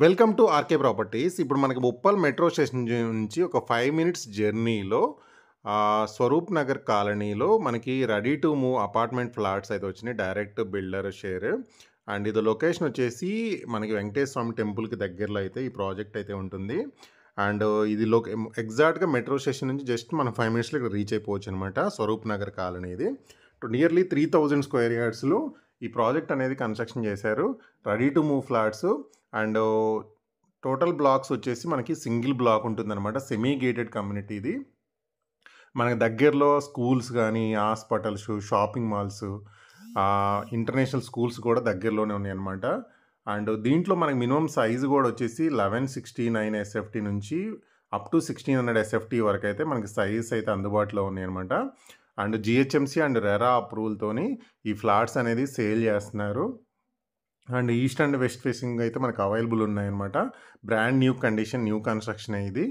Welcome to RK properties. ఇప్పుడు మనకి Uppal metro station నుంచి ఒక 5 మినిట్స్ జర్నీలో స్వరూప్ నగర్ కాలనీలో మనకి ready to move apartment flats అయితే వచ్చినాయి. Direct builder share. అండ్ ఇది లొకేషన్ వచ్చేసి మనకి వెంకటేశ్వర స్వామి టెంపుల్‌కి దగ్గరలో అయితే ఈ ప్రాజెక్ట్ అయితే ఉంటుంది. అండ్ ఇది ఎగ్జాక్ట్‌గా మెట్రో స్టేషన్ నుంచి జస్ట్ మనం 5 మినిట్స్‌లో ఇక్కడ రీచ్ అయిపోవచ్చనమాట. స్వరూప్ నగర్ కాలనీ ఇది. నియర్లీ 3000 స్క్వేర్ యార్డ్స్‌లో ఈ ప్రాజెక్ట్ అనేది కన్‌స్ట్రక్షన్ చేశారు. Ready to move flats. And total blocks వచ్చేసి మనకి సింగిల్ బ్లాక్ ఉంటుందన్నమాట. సెమీ గేటెడ్ కమ్యూనిటీ ఇది. మనకి దగ్గరలో స్కూల్స్ కానీ, hospitals, shopping malls, international schools కూడా దగ్గరలోనే ఉన్నాయన్నమాట. అండ్ దీంట్లో మనకి మినిమం సైజు కూడా వచ్చేసి 1169 ఎస్ఎఫ్టీ నుంచి అప్ టు 1600 ఎస్ఎఫ్టీ వరకు అయితే మనకి సైజెస్ అయితే అందుబాటులో ఉన్నాయన్నమాట. అండ్ జిహెచ్ఎంసీ అండ్ రెరా అప్రూవల్తోని ఈ ఫ్లాట్స్ అనేది సేల్ చేస్తున్నారు. And east and west facing అయితే మనకు అవైలబుల్ ఉన్నాయన్నమాట. Brand new condition, new construction ఇది.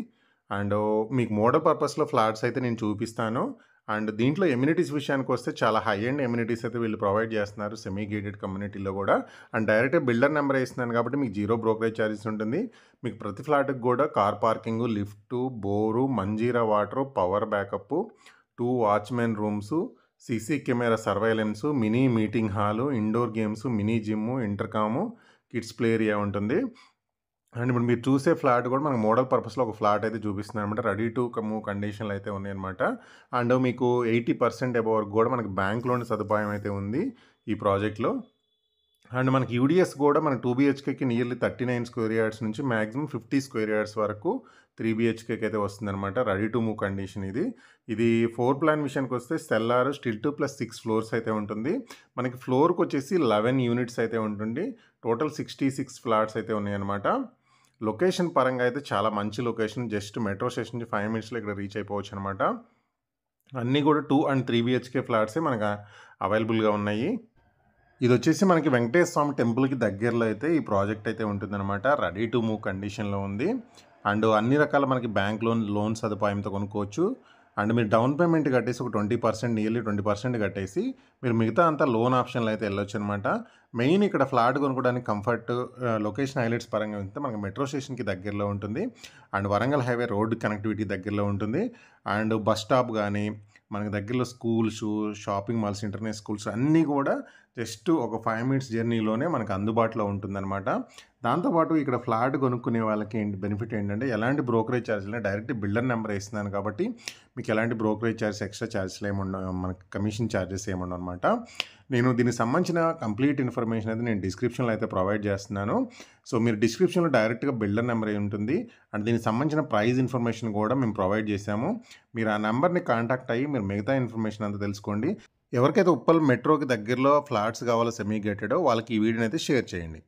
అండ్ మీకు మోడల్ పర్పస్లో ఫ్లాట్స్ అయితే నేను చూపిస్తాను. అండ్ దీంట్లో ఎమ్యూనిటీస్ విషయానికి వస్తే చాలా హై అండ్ ఎమ్యూనిటీస్ అయితే వీళ్ళు ప్రొవైడ్ చేస్తున్నారు సెమీ గేటెడ్ కమ్యూనిటీలో కూడా. అండ్ డైరెక్ట్గా బిల్డర్ నెంబర్ వేస్తున్నాను కాబట్టి మీకు జీరో బ్రోకరేజ్ ఛార్జెస్ ఉంటుంది. మీకు ప్రతి ఫ్లాట్కి కూడా car parking, lift, bore, Manjira water, power backup, 2 watchmen rooms, CC camera surveillance, mini meeting hall, indoor games, mini gym, intercom, kids play area ఉంటుంది. అండ్ ఇప్పుడు మీరు చూసే ఫ్లాట్ కూడా మనకు మోడల్ పర్పస్లో ఒక ఫ్లాట్ అయితే చూపిస్తున్నాను అనమాట. రెడీ టు మూవ్ కండిషన్లు అయితే ఉన్నాయన్నమాట. అండ్ మీకు 80% అబౌవ్ వరకు కూడా మనకి బ్యాంక్ లోన్ సదుపాయం అయితే ఉంది ఈ ప్రాజెక్ట్లో. అండ్ మనకి యూడిఎస్ కూడా మన 2 BHKకి నియర్లీ 39 స్క్వేర్ యార్డ్స్ నుంచి మ్యాక్సిమం 50 స్క్వేర్ యార్డ్స్ వరకు 3 BHKకి అయితే వస్తుందన్నమాట. రెడీ టు మూవ్ కండిషన్ ఇది. ఇది 4 ప్లాన్ విషయానికి వస్తే సెల్లార్, స్టిల్ట్ ప్లస్ 6 ఫ్లోర్స్ అయితే ఉంటుంది. మనకి ఫ్లోర్కి వచ్చేసి 11 యూనిట్స్ అయితే ఉంటుంది. టోటల్ 66 ఫ్లాట్స్ అయితే ఉన్నాయన్నమాట. లొకేషన్ పరంగా అయితే చాలా మంచి లొకేషన్. జస్ట్ మెట్రో స్టేషన్ నుంచి 5 మినిట్స్లో ఇక్కడ రీచ్ అయిపోవచ్చు అనమాట. అన్నీ కూడా 2 అండ్ 3 BHK ఫ్లాట్సే మనకు అవైలబుల్గా ఉన్నాయి. ఇది వచ్చేసి మనకి వెంకటేశ్వర స్వామి టెంపుల్కి దగ్గరలో అయితే ఈ ప్రాజెక్ట్ అయితే ఉంటుందన్నమాట. రెడీ టు మూవ్ కండిషన్లో ఉంది. అండ్ అన్ని రకాల మనకి బ్యాంక్ లోన్ సదుపాయంతో కొనుక్కోవచ్చు. అండ్ మీరు డౌన్ పేమెంట్ కట్టేసి ఒక 20%, నియర్లీ 20% కట్టేసి మీరు మిగతా అంతా లోన్ ఆప్షన్లో అయితే వెళ్ళొచ్చు అనమాట. మెయిన్ ఇక్కడ ఫ్లాట్ కొనుక్కోవడానికి కంఫర్ట్, లొకేషన్ హైలైట్స్ పరంగా అయితే మనకి మెట్రో స్టేషన్కి దగ్గరలో ఉంటుంది. And Warangal highway road connectivity దగ్గరలో ఉంటుంది. అండ్ బస్ స్టాప్ కానీ, మనకి దగ్గరలో schools, shopping malls, international schools అన్నీ కూడా జస్ట్ ఒక 5 మినిట్స్ జర్నీలోనే మనకు అందుబాటులో ఉంటుందన్నమాట. దాంతోపాటు ఇక్కడ ఫ్లాట్ కొనుక్కునే వాళ్ళకి బెనిఫిట్ ఏంటంటే ఎలాంటి బ్రోకరేజ్ ఛార్జీలు, డైరెక్ట్ బిల్డర్ నెంబర్ వేస్తున్నాను కాబట్టి మీకు ఎలాంటి బ్రోకరేజ్ ఛార్జెస్, ఎక్స్ట్రా ఛార్జెస్లు ఏముండవు, మనకి కమిషన్ ఛార్జెస్ ఏముండవు అనమాట. నేను దీనికి సంబంధించిన కంప్లీట్ ఇన్ఫర్మేషన్ అయితే నేను డిస్క్రిప్షన్లో అయితే ప్రొవైడ్ చేస్తున్నాను. సో మీరు డిస్క్రిప్షన్లో డైరెక్ట్గా బిల్డర్ నెంబర్ ఉంటుంది. అండ్ దీనికి సంబంధించిన ప్రైస్ ఇన్ఫర్మేషన్ కూడా మేము ప్రొవైడ్ చేశాము. మీరు ఆ నెంబర్ని కాంటాక్ట్ అయ్యి మీరు మిగతా ఇన్ఫర్మేషన్ అంతా తెలుసుకోండి. ఎవరికైతే ఉప్పల్ మెట్రోకి దగ్గరలో ఫ్లాట్స్ కావాలో సెమీ గేటెడో వాళ్ళకి ఈ వీడియోని అయితే షేర్ చేయండి.